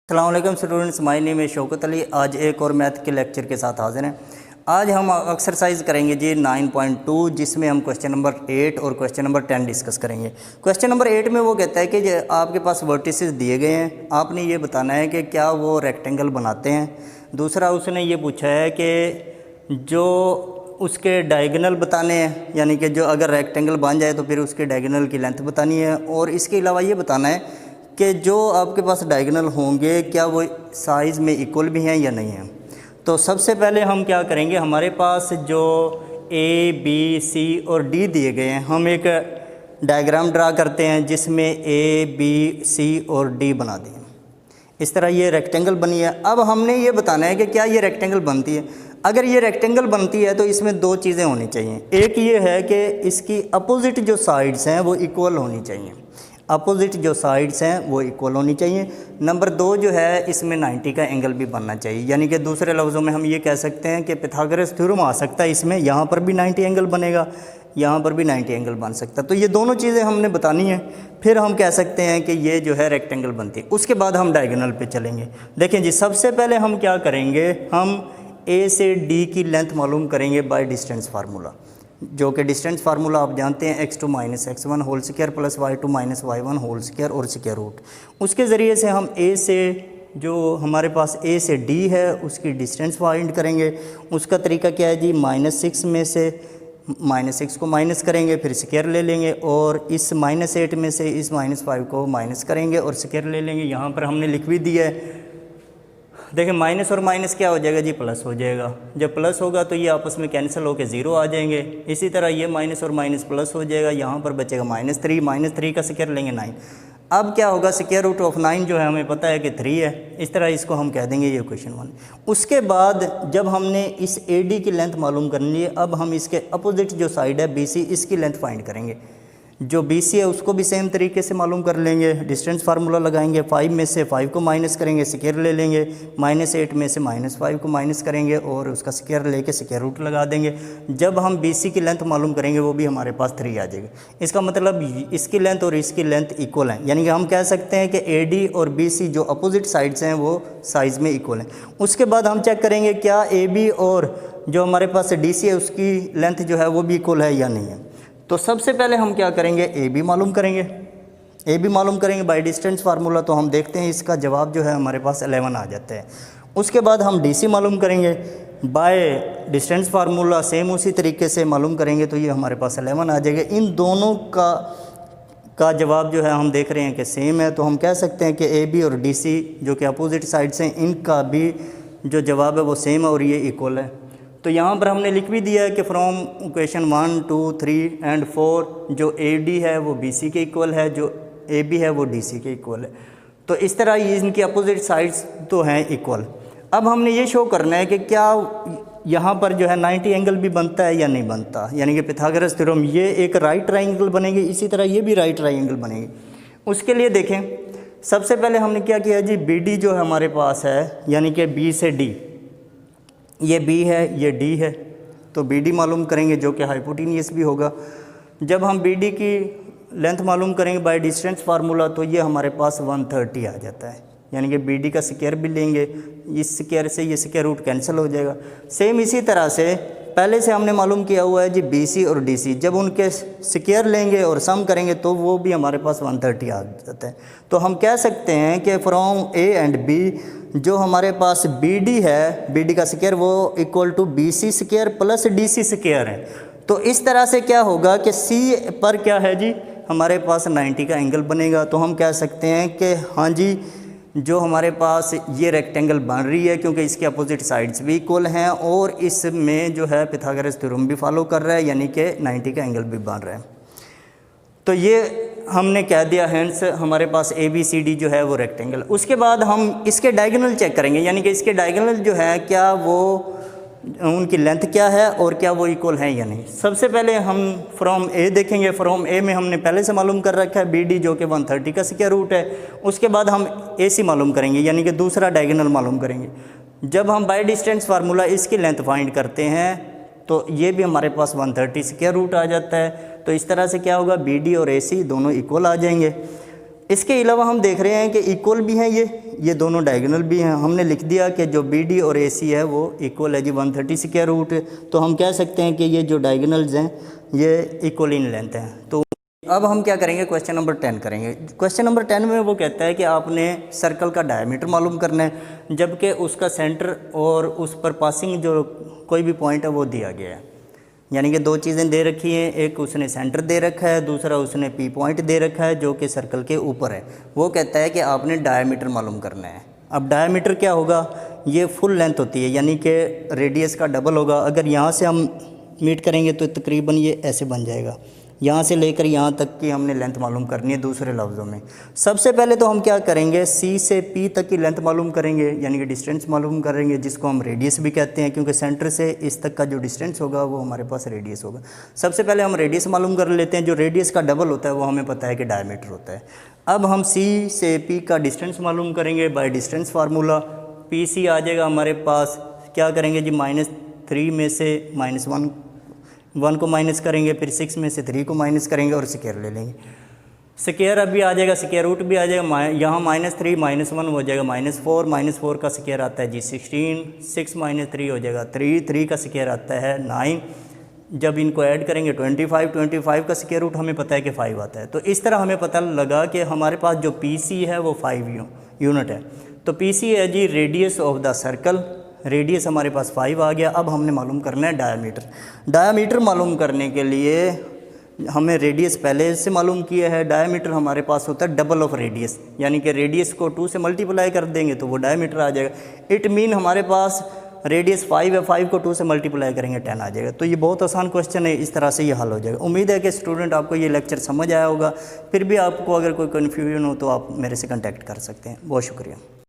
अस्सलाम वालेकुम students, my name है शौकत अली। आज एक और मैथ के लेक्चर के साथ हाजिर हैं। आज हम एक्सरसाइज करेंगे जी 9.2, जिसमें हम क्वेश्चन नंबर 8 और क्वेश्चन नंबर 10 डिस्कस करेंगे। क्वेश्चन नंबर 8 में वो कहता है कि आपके पास वर्टिसेस दिए गए हैं, आपने ये बताना है कि क्या वो रेक्टेंगल बनाते हैं। दूसरा उसने ये पूछा है कि जो उसके डायगोनल बताने हैं, यानी कि जो अगर रेक्टेंगल बन जाए तो फिर उसके डायगोनल की लेंथ बतानी है। और इसके अलावा ये बताना है कि जो आपके पास डायगोनल होंगे क्या वो साइज़ में इक्वल भी हैं या नहीं हैं। तो सबसे पहले हम क्या करेंगे, हमारे पास जो ए बी सी और डी दिए गए हैं, हम एक डायग्राम ड्रा करते हैं जिसमें ए बी सी और डी बना दें। इस तरह ये रेक्टेंगल बनी है। अब हमने ये बताना है कि क्या ये रेक्टेंगल बनती है। अगर ये रेक्टेंगल बनती है तो इसमें दो चीज़ें होनी चाहिए। एक ये है कि इसकी अपोजिट जो साइड्स हैं वो इक्वल होनी चाहिए, अपोजिट जो साइड्स हैं वो इक्वल होनी चाहिए। नंबर 2 जो है, इसमें 90 का एंगल भी बनना चाहिए। यानी कि दूसरे लफ्ज़ों में हम ये कह सकते हैं कि पिथागोरस थ्योरम आ सकता है इसमें, यहाँ पर भी 90 एंगल बनेगा, यहाँ पर भी 90 एंगल बन सकता है। तो ये दोनों चीज़ें हमने बतानी है, फिर हम कह सकते हैं कि ये जो है रेक्टेंगल बनती है। उसके बाद हम डायगोनल पे चलेंगे। देखें जी, सबसे पहले हम क्या करेंगे, हम ए से डी की लेंथ मालूम करेंगे बाय डिस्टेंस फार्मूला, जो कि डिस्टेंस फार्मूला आप जानते हैं x2 - x1 whole square plus y2 - y1 whole square और स्क्वायर रूट। उसके ज़रिए से हम a से, जो हमारे पास a से d है, उसकी डिस्टेंस फाइंड करेंगे। उसका तरीका क्या है जी, -6 में से -6 को माइनस करेंगे, फिर स्क्वायर ले लेंगे, और इस -8 में से इस -5 को माइनस करेंगे और स्क्वायर ले लेंगे। यहाँ पर हमने लिख भी दिया है। देखिए, माइनस और माइनस क्या हो जाएगा जी, प्लस हो जाएगा। जब प्लस होगा तो ये आपस में कैंसिल होकर 0 आ जाएंगे। इसी तरह ये माइनस और माइनस प्लस हो जाएगा, यहाँ पर बचेगा -3 का स्क्वायर लेंगे 9। अब क्या होगा, स्क्वायर रूट ऑफ 9 जो है हमें पता है कि 3 है। इस तरह इसको हम कह देंगे ये क्वेश्चन 1। उसके बाद जब हमने इस AD की लेंथ मालूम करनी है, अब हम इसके अपोजिट जो साइड है BC, इसकी लेंथ फाइंड करेंगे। जो BC है उसको भी सेम तरीके से मालूम कर लेंगे। डिस्टेंस फार्मूला लगाएंगे, 5 में से 5 को माइनस करेंगे, स्क्वायर ले लेंगे, -8 में से -5 को माइनस करेंगे और उसका स्क्वायर लेके स्क्वायर रूट लगा देंगे। जब हम BC की लेंथ मालूम करेंगे वो भी हमारे पास 3 आ जाएगा। इसका मतलब इसकी लेंथ और इसकी लेंथ इक्वल है, यानी कि हम कह सकते हैं कि AD और BC जो अपोजिट साइड्स हैं वो साइज़ में इक्वल हैं। उसके बाद हम चेक करेंगे क्या AB और जो हमारे पास DC है उसकी लेंथ जो है वो भी इक्वल है या नहीं है। तो सबसे पहले हम क्या करेंगे, AB मालूम करेंगे। AB मालूम करेंगे बाय डिस्टेंस फार्मूला, तो हम देखते हैं इसका जवाब जो है हमारे पास 11 आ जाता है। उसके बाद हम DC मालूम करेंगे बाय डिस्टेंस फार्मूला, सेम उसी तरीके से मालूम करेंगे, तो ये हमारे पास 11 आ जाएगा। इन दोनों का जवाब जो है हम देख रहे हैं कि सेम है, तो हम कह सकते हैं कि AB और DC जो कि अपोजिट साइड्स हैं, इनका भी जो जवाब है वो सेम है और ये इक्वल है। तो यहाँ पर हमने लिख भी दिया है कि फ्रॉम इक्वेशन 1, 2, 3 एंड 4 जो AD है वो BC के इक्वल है, जो AB है वो DC के इक्वल है। तो इस तरह ये इनकी अपोजिट साइड्स तो हैं इक्वल। अब हमने ये शो करना है कि क्या यहाँ पर जो है 90 एंगल भी बनता है या नहीं बनता, यानी कि पिथागोरस थ्योरम, ये एक राइट ट्राइंगल बनेगी, इसी तरह ये भी राइट ट्राइंगल बनेगी। उसके लिए देखें, सबसे पहले हमने क्या किया जी, BD जो हमारे पास है, यानी कि B से D, ये B है, ये D है, तो BD मालूम करेंगे जो कि हाइपोटेनियस भी होगा। जब हम BD की लेंथ मालूम करेंगे बाय डिस्टेंस फार्मूला, तो ये हमारे पास 130 आ जाता है, यानी कि BD का स्क्वायर भी लेंगे, इस स्क्वायर से ये स्क्वायर रूट कैंसिल हो जाएगा। सेम इसी तरह से पहले से हमने मालूम किया हुआ है जी BC और DC, जब उनके स्क्वायर लेंगे और सम करेंगे तो वो भी हमारे पास 130 आ जाता है। तो हम कह सकते हैं कि फ्रॉम A एंड B जो हमारे पास BD है, BD का स्क्वायर वो equal to BC square plus DC square है। तो इस तरह से क्या होगा कि C पर क्या है जी, हमारे पास 90 का एंगल बनेगा। तो हम कह सकते हैं कि हाँ जी, जो हमारे पास ये रेक्टेंगल बन रही है, क्योंकि इसके अपोजिट साइड्स भी इक्वल हैं और इसमें जो है पिथागोरस थ्योरम भी फॉलो कर रहा है, यानी कि 90 का एंगल भी बन रहा है। तो ये हमने कह दिया, हैंस हमारे पास ABCD जो है वो रेक्टेंगल। उसके बाद हम इसके डायगोनल चेक करेंगे, यानी कि इसके डायगोनल जो है क्या वो उनकी लेंथ क्या है और क्या वो इक्वल हैं या नहीं। सबसे पहले हम फ्रॉम A देखेंगे। फ्रॉम A में हमने पहले से मालूम कर रखा है BD जो कि 130 का स्क्वायर रूट है। उसके बाद हम AC मालूम करेंगे, यानी कि दूसरा डायगोनल मालूम करेंगे। जब हम बाय डिस्टेंस फार्मूला इसकी लेंथ फाइंड करते हैं तो ये भी हमारे पास 130 स्क्वायर रूट आ जाता है। तो इस तरह से क्या होगा, BD और AC दोनों इक्वल आ जाएंगे। इसके अलावा हम देख रहे हैं कि इक्वल भी हैं, ये दोनों डायगोनल भी हैं। हमने लिख दिया कि जो बी डी और ए सी है वो इक्वल है जी 130 स्क्वायर रूट, तो हम कह सकते हैं कि ये जो डायगोनल्स हैं ये इक्वल इन लेंथ हैं। तो अब हम क्या करेंगे, क्वेश्चन नंबर 10 करेंगे। क्वेश्चन नंबर 10 में वो कहता है कि आपने सर्कल का डायमीटर मालूम करना है, जबकि उसका सेंटर और उस पर पासिंग जो कोई भी पॉइंट है वो दिया गया है। यानी कि दो चीज़ें दे रखी हैं, एक उसने सेंटर दे रखा है, दूसरा उसने पी पॉइंट दे रखा है जो कि सर्कल के ऊपर है। वो कहता है कि आपने डायमीटर मालूम करना है। अब डायमीटर क्या होगा, ये फुल लेंथ होती है, यानी कि रेडियस का डबल होगा। अगर यहाँ से हम मीट करेंगे तो तकरीबन ये ऐसे बन जाएगा। यहाँ से लेकर यहाँ तक की हमने लेंथ मालूम करनी है। दूसरे लफ्ज़ों में सबसे पहले तो हम क्या करेंगे, सी से पी तक की लेंथ मालूम करेंगे, यानी कि डिस्टेंस मालूम करेंगे, जिसको हम रेडियस भी कहते हैं, क्योंकि सेंटर से इस तक का जो डिस्टेंस होगा वो हमारे पास रेडियस होगा। सबसे पहले हम रेडियस मालूम कर लेते हैं। जो रेडियस का डबल होता है वो हमें पता है कि डायमीटर होता है। अब हम सी से पी का डिस्टेंस मालूम करेंगे by distance formula. P C आ जाएगा हमारे पास, क्या करेंगे जी, -3 में से -1 को माइनस करेंगे, फिर 6 में से 3 को माइनस करेंगे और स्क्वायर ले लेंगे। स्क्वायर अभी आ जाएगा, स्क्वायर रूट भी आ जाएगा। यहाँ -3 -1 हो जाएगा -4, -4 का स्क्वायर आता है जी 16, 6 - 3 हो जाएगा 3 का स्क्वायर आता है 9। जब इनको ऐड करेंगे 25 का स्क्वायर रूट हमें पता है कि 5 आता है। तो इस तरह हमें पता लगा कि हमारे पास जो पी सी है वो 5 यूनिट है। तो पी सी है जी radius of the circle, radius हमारे पास 5 आ गया। अब हमने मालूम करना है डायमीटर। डायमीटर मालूम करने के लिए हमें रेडियस पहले से मालूम किया है, डायमीटर हमारे पास होता है डबल ऑफ रेडियस, यानी कि रेडियस को 2 से मल्टीप्लाई कर देंगे तो वो डायमीटर आ जाएगा। इट मीन हमारे पास रेडियस 5 है, 5 को 2 से मल्टीप्लाई करेंगे 10 आ जाएगा। तो ये बहुत आसान क्वेश्चन है, इस तरह से ये हल हो जाएगा। उम्मीद है कि स्टूडेंट आपको ये लेक्चर समझ आया होगा। फिर भी आपको अगर कोई कन्फ्यूजन हो तो आप मेरे से कॉन्टैक्ट कर सकते हैं। बहुत शुक्रिया।